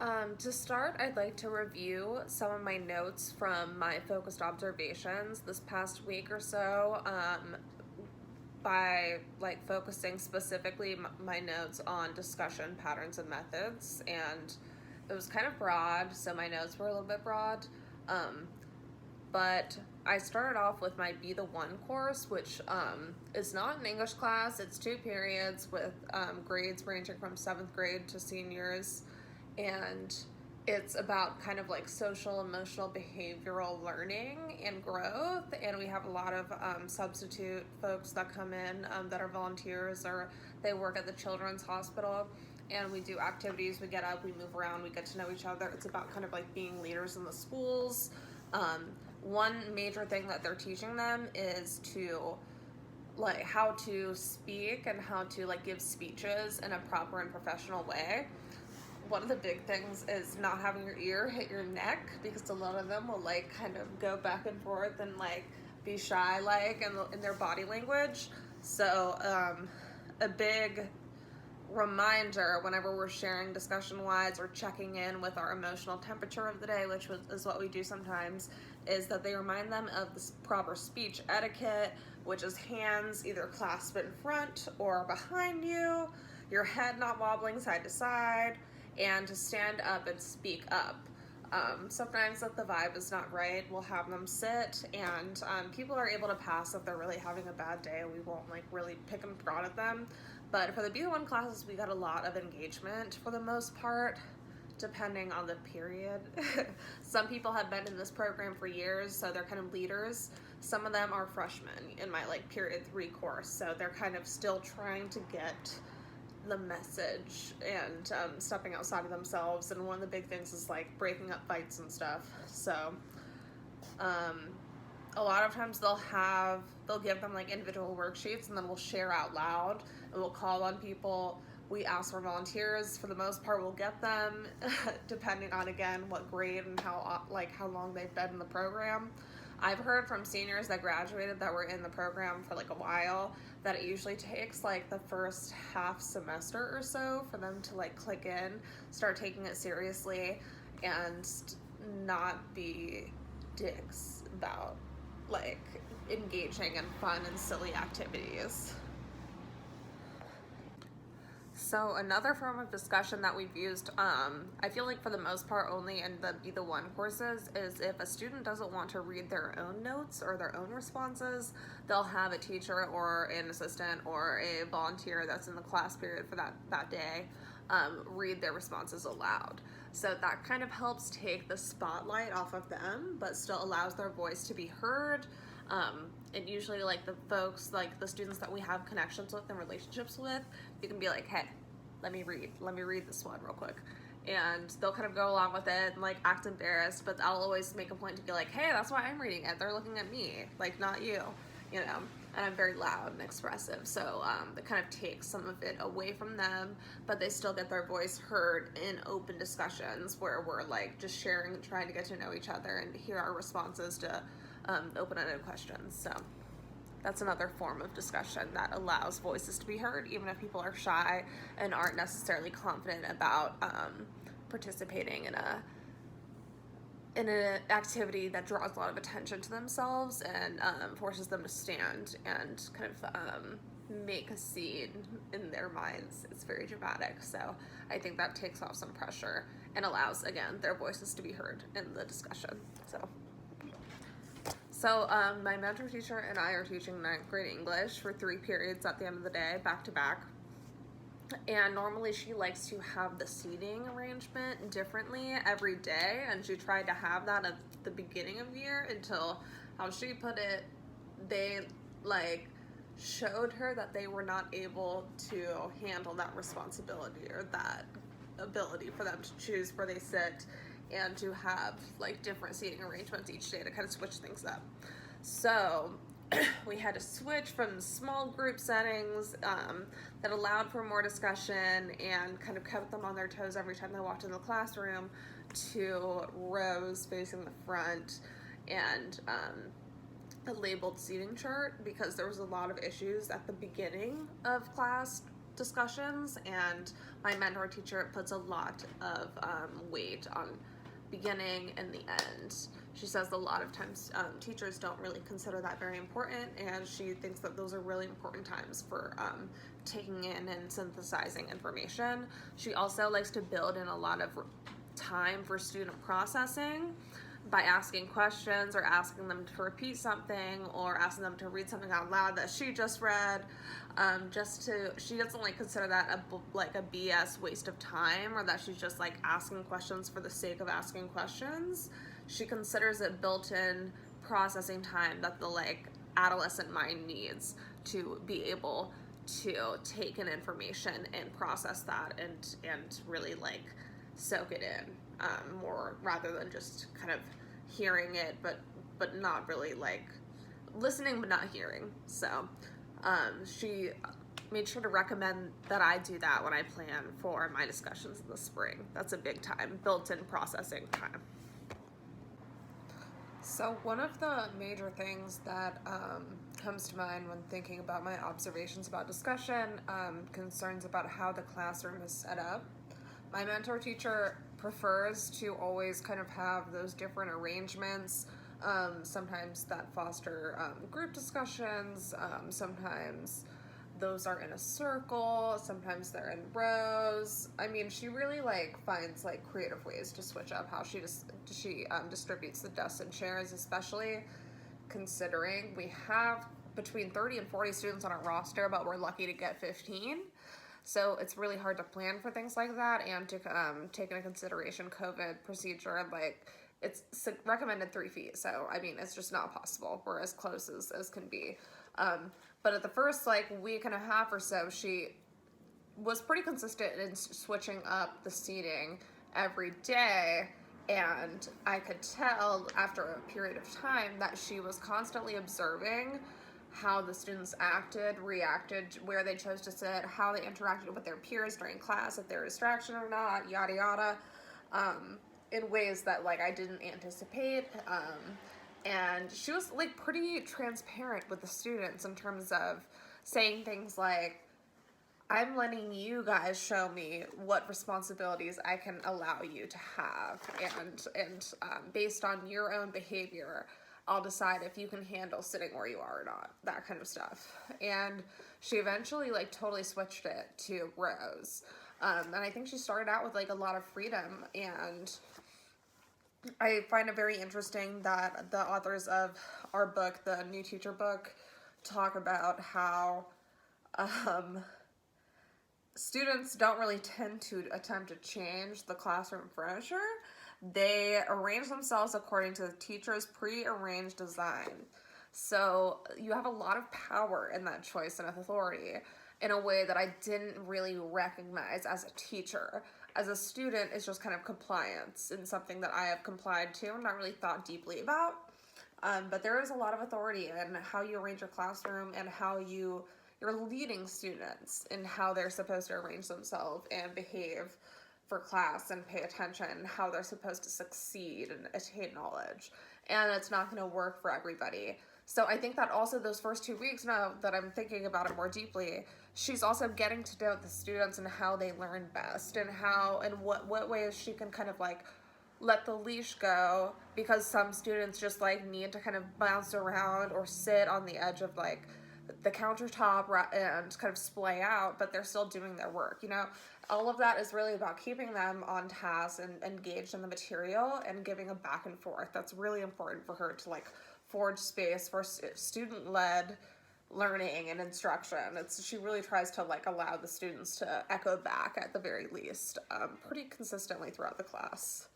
To start, I'd like to review some of my notes from my focused observations this past week or so, by like focusing specifically my notes on discussion patterns and methods. And it was kind of broad, so my notes were a little bit broad. Um, but I started off with my Be the One course, which is not an English class. It's 2 periods with grades ranging from 7th grade to seniors, and it's about kind of like social, emotional, behavioral learning and growth. And we have a lot of substitute folks that come in that are volunteers or they work at the children's hospital. And we do activities, we get up, we move around, we get to know each other. It's about kind of like being leaders in the schools. One major thing that they're teaching them is to like how to speak and how to like give speeches in a proper and professional way. One of the big things is not having your ear hit your neck, because a lot of them will like kind of go back and forth and like be shy like in their body language. So a big reminder whenever we're sharing discussion wise or checking in with our emotional temperature of the day, which is what we do sometimes, is that they remind them of this proper speech etiquette, which is hands either clasped in front or behind you, your head not wobbling side to side, and to stand up and speak up. Sometimes if the vibe is not right, we'll have them sit, and people are able to pass if they're really having a bad day. We won't like really pick and prod at them. But for the B1 classes, we got a lot of engagement for the most part, depending on the period. Some people have been in this program for years, so they're kind of leaders. Some of them are freshmen in my like period 3 course, so they're kind of still trying to get the message and stepping outside of themselves. And one of the big things is like breaking up fights and stuff. So a lot of times they'll give them like individual worksheets, and then we'll share out loud and we'll call on people. We ask for volunteers. For the most part, we'll get them depending on, again, what grade and how long they've been in the program. I've heard from seniors that graduated that were in the program for like a while that it usually takes like the first half semester or so for them to like click in, start taking it seriously, and not be dicks about like engaging in fun and silly activities. So another form of discussion that we've used, I feel like for the most part only in the Be the One courses, is if a student doesn't want to read their own notes or their own responses, they'll have a teacher or an assistant or a volunteer that's in the class period for that day read their responses aloud. So that kind of helps take the spotlight off of them, but still allows their voice to be heard. And usually like the folks, like the students that we have connections with and relationships with, you can be like, hey, let me read this one real quick. And they'll kind of go along with it and like act embarrassed, but I'll always make a point to be like, hey, that's why I'm reading it. They're looking at me, like not you, you know, and I'm very loud and expressive. So it kind of takes some of it away from them, but they still get their voice heard in open discussions where we're like just sharing and trying to get to know each other and hear our responses to open-ended questions. So that's another form of discussion that allows voices to be heard, even if people are shy and aren't necessarily confident about participating in an activity that draws a lot of attention to themselves and forces them to stand and kind of make a scene in their minds. It's very dramatic, so I think that takes off some pressure and allows, again, their voices to be heard in the discussion. So my mentor teacher and I are teaching 9th grade English for 3 periods at the end of the day, back to back. And normally she likes to have the seating arrangement differently every day, and she tried to have that at the beginning of the year until, how she put it, they like showed her that they were not able to handle that responsibility or that ability for them to choose where they sit and to have like different seating arrangements each day to kind of switch things up. So we had to switch from small group settings that allowed for more discussion and kind of kept them on their toes every time they walked in the classroom to rows facing the front and a labeled seating chart, because there was a lot of issues at the beginning of class discussions, and my mentor teacher puts a lot of weight on beginning and the end. She says a lot of times teachers don't really consider that very important, and she thinks that those are really important times for taking in and synthesizing information. She also likes to build in a lot of time for student processing by asking questions or asking them to repeat something or asking them to read something out loud that she just read. She doesn't like consider that a BS waste of time, or that she's just like asking questions for the sake of asking questions. She considers it built-in processing time that the like adolescent mind needs to be able to take in information and process that and really like soak it in more, rather than just kind of hearing it but not really like listening but not hearing. So she made sure to recommend that I do that when I plan for my discussions in the spring. That's a big time, built-in processing time. So one of the major things that comes to mind when thinking about my observations about discussion, concerns about how the classroom is set up. My mentor teacher prefers to always kind of have those different arrangements, sometimes that foster group discussions, sometimes those are in a circle, sometimes they're in rows. I mean, she really like finds like creative ways to switch up how she distributes the desks and chairs, especially considering we have between 30 and 40 students on our roster, but we're lucky to get 15. So it's really hard to plan for things like that, and to take into consideration COVID procedure. Like, it's recommended 3 feet, so I mean, it's just not possible. We're as close as can be. But at the first like week and a half or so, she was pretty consistent in switching up the seating every day, and I could tell after a period of time that she was constantly observing how the students reacted, where they chose to sit, how they interacted with their peers during class, if they're a distraction or not, yada yada, in ways that like I didn't anticipate. And she was like pretty transparent with the students in terms of saying things like, I'm letting you guys show me what responsibilities I can allow you to have, and based on your own behavior, I'll decide if you can handle sitting where you are or not, that kind of stuff. And she eventually like totally switched it to rows. And I think she started out with like a lot of freedom, and I find it very interesting that the authors of our book, the New Teacher book, talk about how students don't really tend to attempt to change the classroom furniture. They arrange themselves according to the teacher's pre-arranged design. So you have a lot of power in that choice and authority in a way that I didn't really recognize as a teacher. As a student, it's just kind of compliance, and something that I have complied to and not really thought deeply about. But there is a lot of authority in how you arrange your classroom and how you're leading students in how they're supposed to arrange themselves and behave for class and pay attention, how they're supposed to succeed and attain knowledge. And it's not going to work for everybody. So I think that also those first 2 weeks, now that I'm thinking about it more deeply, she's also getting to know the students and how they learn best, and how and what ways she can kind of like let the leash go, because some students just like need to kind of bounce around or sit on the edge of like the countertop and kind of splay out, but they're still doing their work. You know, all of that is really about keeping them on task and engaged in the material and giving a back and forth. That's really important for her to like forge space for student-led learning and instruction. She really tries to like allow the students to echo back at the very least pretty consistently throughout the class.